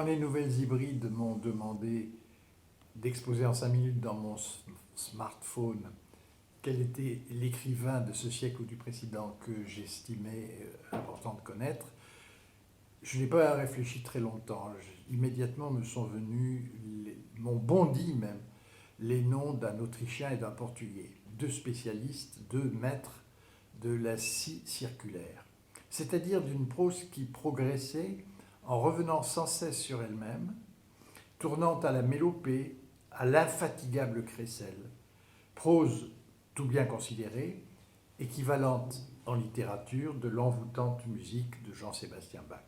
les Nouvelles Hybrides m'ont demandé d'exposer en 5 minutes dans mon smartphone quel était l'écrivain de ce siècle ou du précédent que j'estimais important de connaître, je n'ai pas réfléchi très longtemps. Immédiatement me sont venus, m'ont bondi même, les noms d'un Autrichien et d'un Portugais, deux spécialistes, deux maîtres de la scie circulaire, c'est-à-dire d'une prose qui progressait en revenant sans cesse sur elle-même, tournant à la mélopée, à l'infatigable crécelle, prose tout bien considérée, équivalente en littérature de l'envoûtante musique de Jean-Sébastien Bach.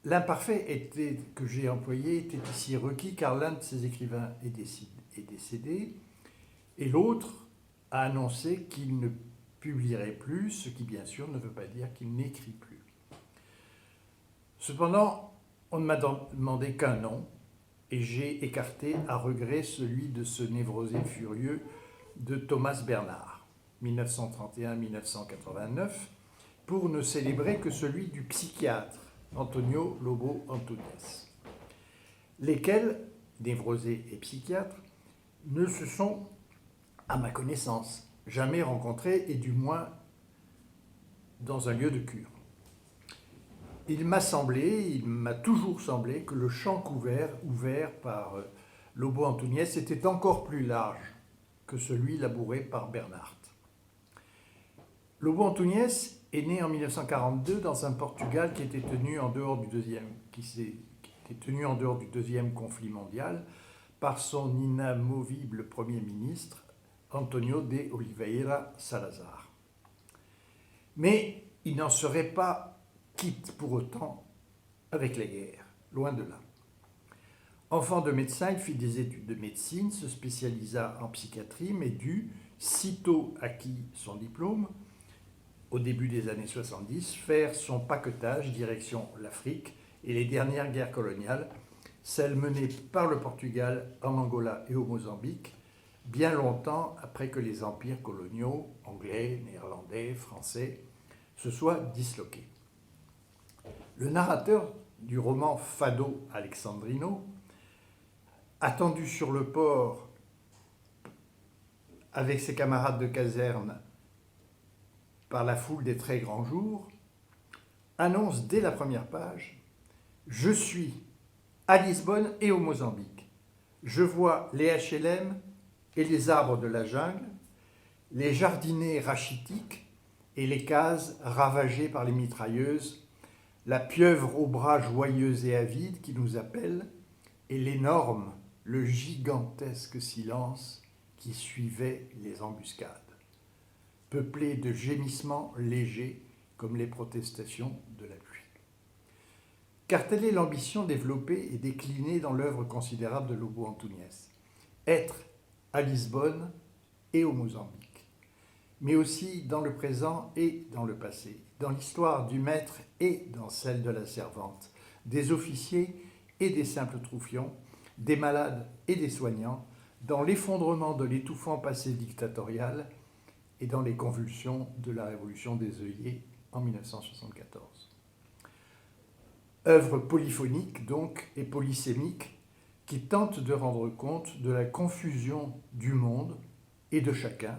L'imparfait que j'ai employé était ici requis car l'un de ces écrivains est décédé et l'autre a annoncé qu'il ne publierait plus, ce qui bien sûr ne veut pas dire qu'il n'écrit plus. Cependant, on ne m'a demandé qu'un nom et j'ai écarté à regret celui de ce névrosé furieux de Thomas Bernhard, 1931-1989, pour ne célébrer que celui du psychiatre Antonio Lobo Antunes, lesquels, névrosés et psychiatres, ne se sont, à ma connaissance, jamais rencontrés, et du moins dans un lieu de cure. Il m'a toujours semblé que le champ ouvert par Lobo Antunes était encore plus large que celui labouré par Bernhard. Lobo Antunes est né en 1942 dans un Portugal qui était tenu en dehors du deuxième conflit mondial par son inamovible Premier ministre, Antonio de Oliveira Salazar. Mais il n'en serait pas quitte pour autant avec la guerre, loin de là. Enfant de médecin, il fit des études de médecine, se spécialisa en psychiatrie, mais dut, sitôt acquis son diplôme, au début des années 70, faire son paquetage direction l'Afrique et les dernières guerres coloniales, celles menées par le Portugal en Angola et au Mozambique, bien longtemps après que les empires coloniaux, anglais, néerlandais, français, se soient disloqués. Le narrateur du roman Fado Alexandrino, attendu sur le port avec ses camarades de caserne par la foule des très grands jours, annonce dès la première page « Je suis à Lisbonne et au Mozambique. Je vois les HLM et les arbres de la jungle, les jardinets rachitiques et les cases ravagées par les mitrailleuses, la pieuvre aux bras joyeux et avides qui nous appelle, et l'énorme, le gigantesque silence qui suivait les embuscades, peuplé de gémissements légers comme les protestations de la pluie. Car telle est l'ambition développée et déclinée dans l'œuvre considérable de Lobo Antunes, être à Lisbonne et au Mozambique, mais aussi dans le présent et dans le passé, dans l'histoire du maître et dans celle de la servante, des officiers et des simples troufions, des malades et des soignants, dans l'effondrement de l'étouffant passé dictatorial et dans les convulsions de la révolution des œillets en 1974. Œuvre polyphonique donc et polysémique qui tente de rendre compte de la confusion du monde et de chacun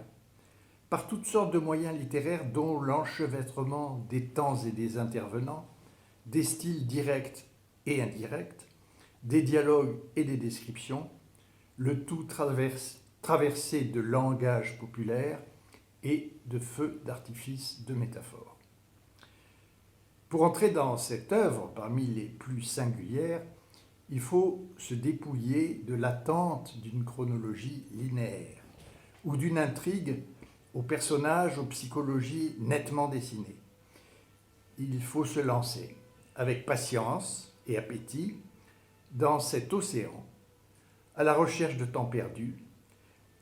par toutes sortes de moyens littéraires dont l'enchevêtrement des temps et des intervenants, des styles directs et indirects, des dialogues et des descriptions, le tout traversé de langage populaire et de feux d'artifice de métaphores. Pour entrer dans cette œuvre, parmi les plus singulières, il faut se dépouiller de l'attente d'une chronologie linéaire ou d'une intrigue aux personnages, aux psychologies nettement dessinées. Il faut se lancer avec patience et appétit dans cet océan, à la recherche de temps perdu,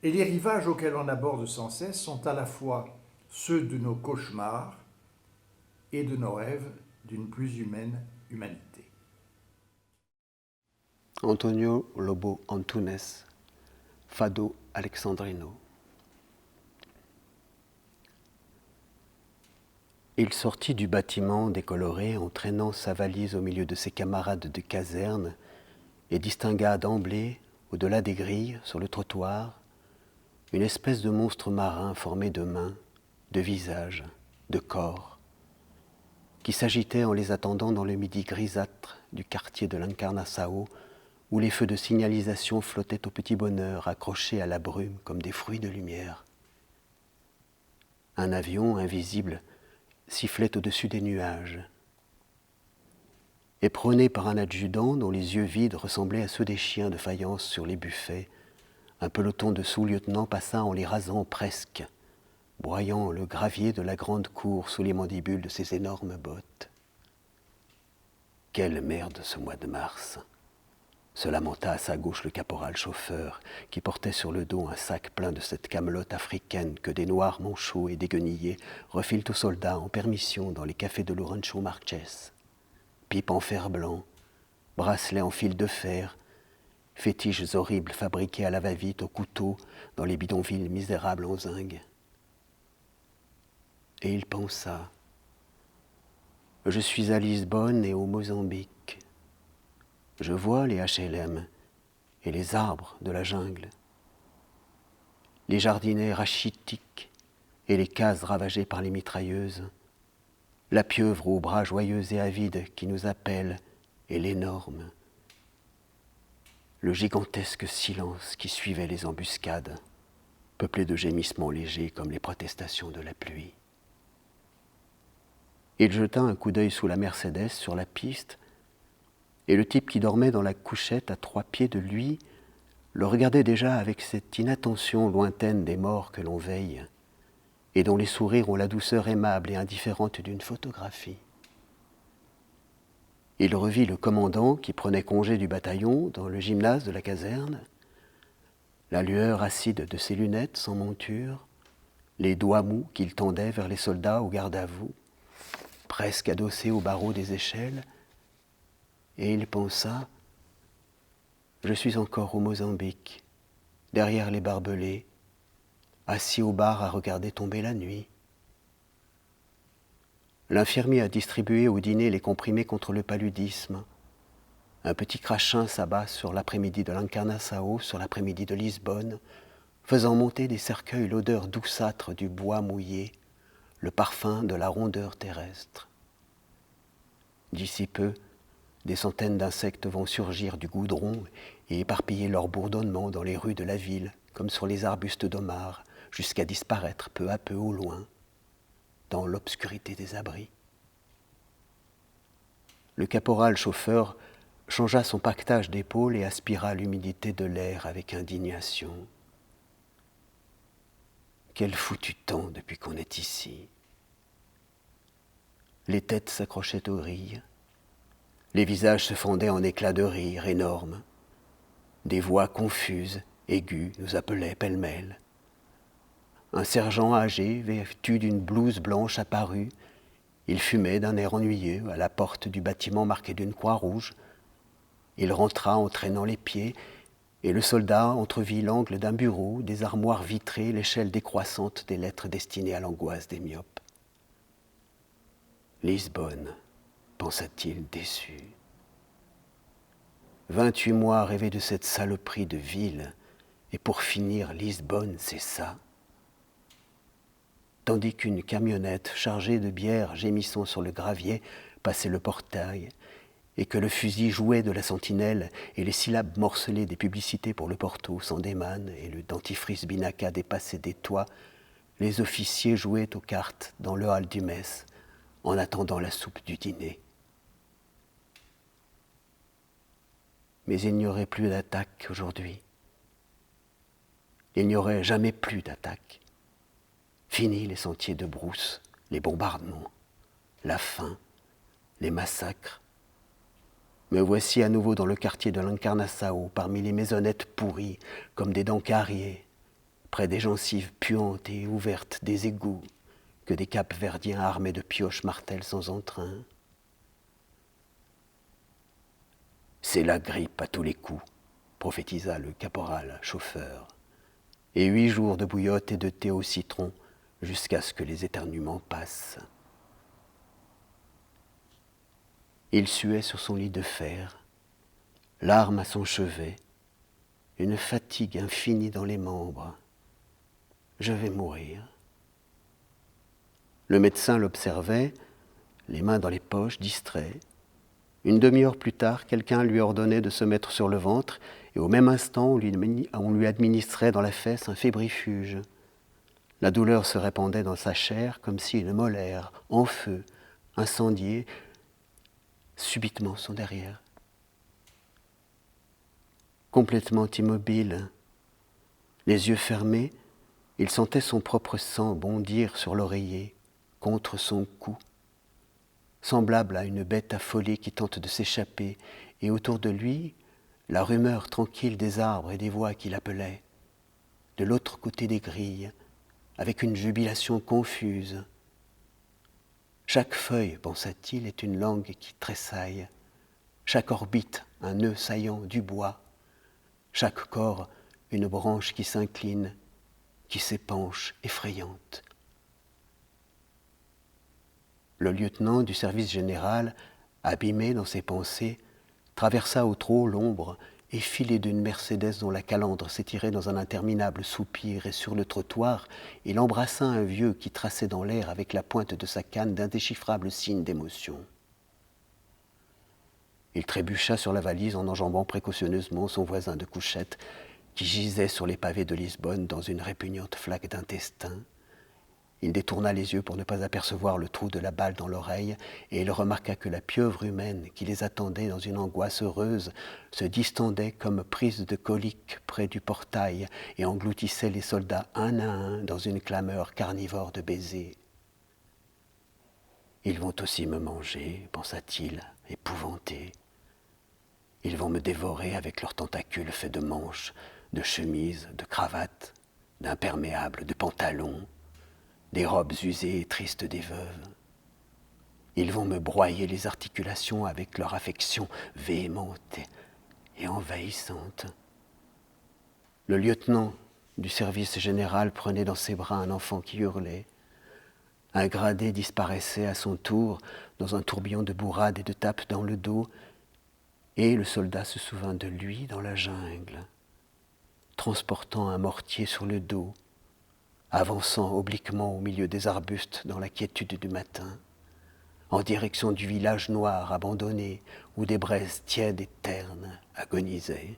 et les rivages auxquels on aborde sans cesse sont à la fois ceux de nos cauchemars et de nos rêves d'une plus humaine humanité. Antonio Lobo Antunes, Fado Alexandrino. Il sortit du bâtiment décoloré en traînant sa valise au milieu de ses camarades de caserne et distingua d'emblée, au-delà des grilles, sur le trottoir, une espèce de monstre marin formé de mains, de visages, de corps, qui s'agitait en les attendant dans le midi grisâtre du quartier de l'Encarnação, où les feux de signalisation flottaient au petit bonheur, accrochés à la brume comme des fruits de lumière. Un avion invisible sifflait au-dessus des nuages. Éperonné par un adjudant dont les yeux vides ressemblaient à ceux des chiens de faïence sur les buffets, un peloton de sous-lieutenants passa en les rasant presque, broyant le gravier de la grande cour sous les mandibules de ses énormes bottes. Quelle merde ce mois de mars! Se lamenta à sa gauche le caporal chauffeur, qui portait sur le dos un sac plein de cette camelote africaine que des noirs manchots et des guenillers refilent aux soldats en permission dans les cafés de Lourenço Marques. Pipe en fer blanc, bracelets en fil de fer, fétiches horribles fabriqués à la va-vite au couteau dans les bidonvilles misérables en zinc. Et il pensa, je suis à Lisbonne et au Mozambique. Je vois les HLM et les arbres de la jungle, les jardinets rachitiques et les cases ravagées par les mitrailleuses, la pieuvre aux bras joyeux et avides qui nous appelle et l'énorme, le gigantesque silence qui suivait les embuscades, peuplé de gémissements légers comme les protestations de la pluie. Il jeta un coup d'œil sous la Mercedes sur la piste, et le type qui dormait dans la couchette à 3 pieds de lui le regardait déjà avec cette inattention lointaine des morts que l'on veille, et dont les sourires ont la douceur aimable et indifférente d'une photographie. Il revit le commandant qui prenait congé du bataillon dans le gymnase de la caserne, la lueur acide de ses lunettes sans monture, les doigts mous qu'il tendait vers les soldats au garde-à-vous, presque adossés au barreau des échelles, et il pensa, je suis encore au Mozambique, derrière les barbelés, assis au bar à regarder tomber la nuit. L'infirmier a distribué au dîner les comprimés contre le paludisme. Un petit crachin s'abat sur l'après-midi de l'Encarnação, sur l'après-midi de Lisbonne, faisant monter des cercueils l'odeur douceâtre du bois mouillé, le parfum de la rondeur terrestre. D'ici peu, des centaines d'insectes vont surgir du goudron et éparpiller leur bourdonnement dans les rues de la ville, comme sur les arbustes d'Omar, jusqu'à disparaître peu à peu au loin, dans l'obscurité des abris. Le caporal chauffeur changea son paquetage d'épaules et aspira l'humidité de l'air avec indignation. Quel foutu temps depuis qu'on est ici. Les têtes s'accrochaient aux grilles. Les visages se fendaient en éclats de rire énormes. Des voix confuses, aiguës, nous appelaient pêle-mêle. Un sergent âgé, vêtu d'une blouse blanche, apparut. Il fumait d'un air ennuyeux à la porte du bâtiment marqué d'une croix rouge. Il rentra en traînant les pieds, et le soldat entrevit l'angle d'un bureau, des armoires vitrées, l'échelle décroissante des lettres destinées à l'angoisse des myopes. Lisbonne, pensa-t-il déçu. 28 mois à rêver de cette saloperie de ville, et pour finir, Lisbonne, c'est ça. Tandis qu'une camionnette chargée de bière gémissant sur le gravier passait le portail, et que le fusil jouait de la sentinelle et les syllabes morcelées des publicités pour le Porto s'en démannent et le dentifrice Binaca dépassait des toits, les officiers jouaient aux cartes dans le hall du mess en attendant la soupe du dîner. Mais il n'y aurait plus d'attaque aujourd'hui. Il n'y aurait jamais plus d'attaque. Fini les sentiers de brousse, les bombardements, la faim, les massacres. Me voici à nouveau dans le quartier de l'Encarnação, parmi les maisonnettes pourries, comme des dents carriées, près des gencives puantes et ouvertes des égouts, que des capverdiens armés de pioches martèlent sans entrain. C'est la grippe à tous les coups, prophétisa le caporal chauffeur, et 8 jours de bouillotte et de thé au citron, jusqu'à ce que les éternuements passent. Il suait sur son lit de fer, l'arme à son chevet, une fatigue infinie dans les membres. Je vais mourir. Le médecin l'observait, les mains dans les poches, distrait. Une demi-heure plus tard, quelqu'un lui ordonnait de se mettre sur le ventre et au même instant, on lui administrait dans la fesse un fébrifuge. La douleur se répandait dans sa chair comme si une molaire, en feu, incendiée, subitement son derrière. Complètement immobile, les yeux fermés, il sentait son propre sang bondir sur l'oreiller, contre son cou, semblable à une bête affolée qui tente de s'échapper, et autour de lui, la rumeur tranquille des arbres et des voix qui l'appelaient, de l'autre côté des grilles, avec une jubilation confuse. Chaque feuille, pensa-t-il, est une langue qui tressaille, chaque orbite un nœud saillant du bois, chaque corps une branche qui s'incline, qui s'épanche effrayante. Le lieutenant du service général, abîmé dans ses pensées, traversa au trot l'ombre et filé d'une Mercedes dont la calandre s'étirait dans un interminable soupir, et sur le trottoir, il embrassa un vieux qui traçait dans l'air avec la pointe de sa canne d'indéchiffrables signes d'émotion. Il trébucha sur la valise en enjambant précautionneusement son voisin de couchette qui gisait sur les pavés de Lisbonne dans une répugnante flaque d'intestin. Il détourna les yeux pour ne pas apercevoir le trou de la balle dans l'oreille, et il remarqua que la pieuvre humaine qui les attendait dans une angoisse heureuse se distendait comme prise de colique près du portail et engloutissait les soldats un à un dans une clameur carnivore de baisers. « Ils vont aussi me manger, pensa-t-il, épouvanté. Ils vont me dévorer avec leurs tentacules faits de manches, de chemises, de cravates, d'imperméables, de pantalons, des robes usées et tristes des veuves. Ils vont me broyer les articulations avec leur affection véhémente et envahissante. » Le lieutenant du service général prenait dans ses bras un enfant qui hurlait. Un gradé disparaissait à son tour dans un tourbillon de bourrades et de tapes dans le dos, et le soldat se souvint de lui dans la jungle, transportant un mortier sur le dos, avançant obliquement au milieu des arbustes dans la quiétude du matin, en direction du village noir abandonné où des braises tièdes et ternes agonisaient.